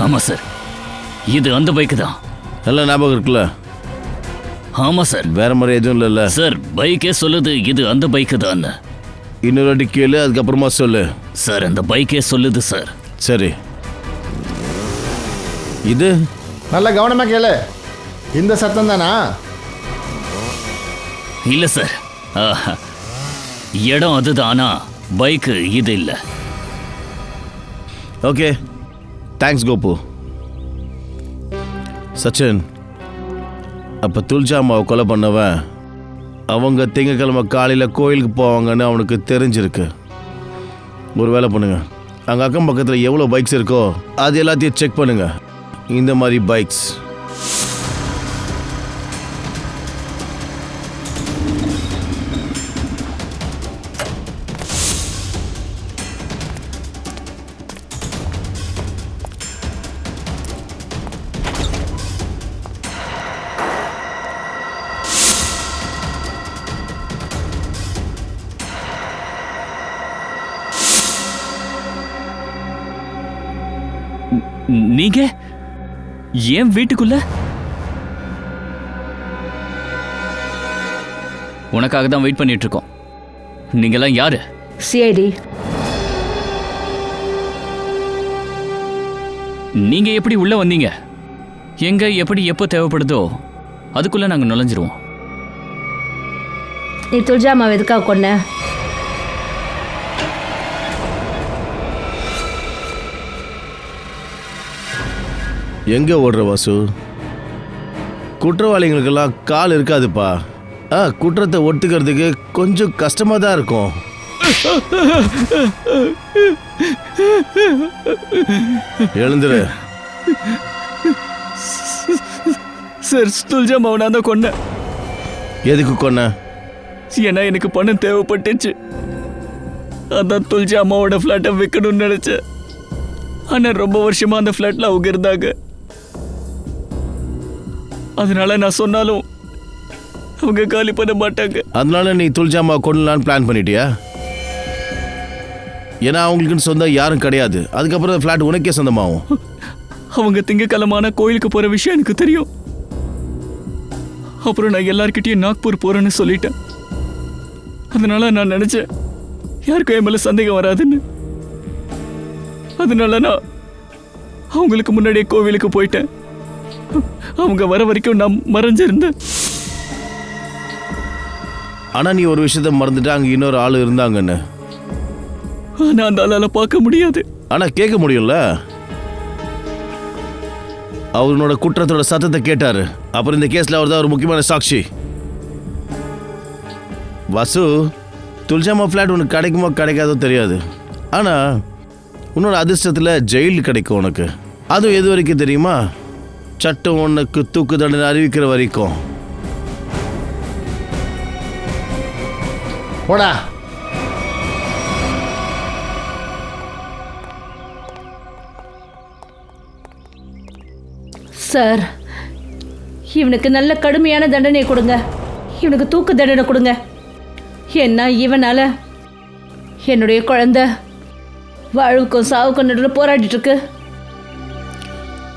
ஆமாம் சார், இது அந்த பைக்கு தான். நல்ல ஞாபகம் இருக்குல்ல? ஆமாம் சார். வேற மாதிரி எதுவும் இல்லைல்ல? சார் பைக்கே சொல்லுது இது அந்த பைக்கு தான். இன்னொரு வாட்டி கேளு, அதுக்கப்புறமா சொல்லு. சார் அந்த பைக்கே சொல்லுது சார். சரி, இது நல்ல கவனமாக கேளு. இந்த சத்தம் தானா? இல்ல சார், இடம் அதுதான், ஆனா பைக்கு இது இல்ல. Okay, thanks Gopu. சச்சின், அப்போ துல்ஜா அம்மாவை கொலை பண்ணவன் அவங்க திங்கக்கிழமை காலையில் கோயிலுக்கு போவாங்கன்னு அவனுக்கு தெரிஞ்சிருக்கு. ஒரு வேலை பண்ணுங்க, அங்கே அக்கம் பக்கத்தில் எவ்வளோ பைக்ஸ் இருக்கோ அது எல்லாத்தையும் செக் பண்ணுங்க. இந்த மாதிரி பைக்ஸ் நீங்க ஏன் வீட்டுக்குள்ள? உனக்காக தான் வெயிட் பண்ணிட்டு இருக்கோம். நீங்கெல்லாம் யாரு? சிஐடி. நீங்க எப்படி உள்ள வந்தீங்க? எங்க எப்படி எப்போ தேவைப்படுதோ அதுக்குள்ள நாங்க நுழைஞ்சிருவோம். நீ துல்ஜா அம்மாவை எதுக்காக கொன்ன? எங்கே ஓடுற வாசு? குற்றவாளிகளுக்கெல்லாம் கால் இருக்காதுப்பா. குற்றத்தை ஒத்துக்கிறதுக்கு கொஞ்சம் கஷ்டமாக தான் இருக்கும். எழுந்துரு. சார், துல்ஜா அம்மாவை நான் தான் கொன்னேன். எதுக்கு கொன்ன? ஏன்னா எனக்கு பணம் தேவைப்பட்டுச்சு. அதான் துல்ஜா அம்மாவோட ஃப்ளாட்டை விற்கணும்னு நினைச்சேன். ஆனால் ரொம்ப வருஷமா அந்த ஃப்ளாட்டில் அவங்க இருந்தாங்க. அதனால நான் சொன்னாலும் அவங்க காலி பண்ண மாட்டாங்க. அதனால நீ துல்ஜாமா கொள்ளலான்னு பிளான் பண்ணிட்டியா? ஏன்னா அவங்களுக்குன்னு சொந்தம் யாரும் கிடையாது. அதுக்கப்புறம் ஃப்ளாட் உனக்கே சொந்தமாகும். அவங்க திங்கக்கிழமான கோயிலுக்கு போகிற விஷயம் எனக்கு தெரியும். அப்புறம் நான் எல்லார்கிட்டையும் நாக்பூர் போகிறேன்னு சொல்லிட்டேன். அதனால நான் நினச்சேன் யாருக்கும் என் மேலே சந்தேகம் வராதுன்னு. அதனால நான் அவங்களுக்கு முன்னாடியே கோவிலுக்கு போயிட்டேன். அவங்க வர வரைக்கும் நான் மறைஞ்சிருந்தேன். ஆனா நீ ஒரு விஷயத்த மறந்துட்டு அங்க இன்னொரு ஆள் இருந்தாங்கன்னு. ஆனா அந்த ஆளால பார்க்க முடியாது. ஆனா கேட்க முடியும்ல. அவனோட குற்றத்தோட சத்தத்தை கேட்டாரு. அப்புறம் இந்த கேஸ்ல அவர் தான் ஒரு முக்கியமான சாட்சி. வாசு, துல்ஜாமா ஃபிளாட் உனக்கு கிடைக்குமா கிடைக்காதோ தெரியாது. ஆனா உன்னோட அதிர்ஷ்டத்தில் ஜெயில் கிடைக்கும் உனக்கு. அதுவும் எது வரைக்கும் தெரியுமா? சட்டம் உனக்கு தூக்கு தண்டனை அறிவிக்கிற வரைக்கும். போடா. சார், இவனுக்கு நல்ல கடுமையான தண்டனை கொடுங்க. இவனுக்கு தூக்கு தண்டனை கொடுங்க. என்ன இவனால என்னுடைய குழந்தை வாழ்வுக்கும் சாவுக்கும் நடுவில் போராடிட்டு இருக்கு.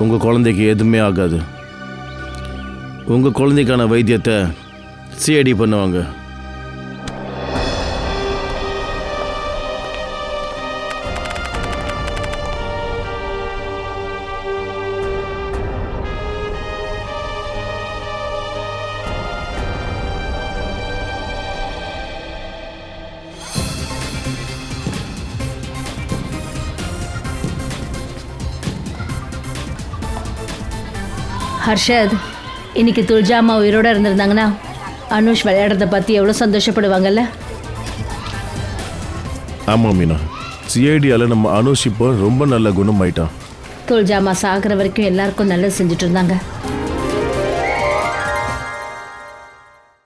உங்க குழந்தைக்கு எதுவுமே ஆகாது. உங்க குழந்தைக்கான வைத்தியத்தை சிஐடி பண்ணுவாங்க. ஹர்ஷத், இன்னைக்கு துல்ஜா அம்மா உயிரோட இருந்திருந்தாங்கன்னா அனுஷ் விளையாடுறத பற்றி எவ்வளோ சந்தோஷப்படுவாங்கல்ல. ஆமாம் மீனா, சிஐடியால் நம்ம அனுஷ் இப்போ ரொம்ப நல்ல குணமாயிட்டான். துல்ஜா அம்மா சாகிற வரைக்கும் எல்லாருக்கும் நல்லது செஞ்சுட்டு இருந்தாங்க.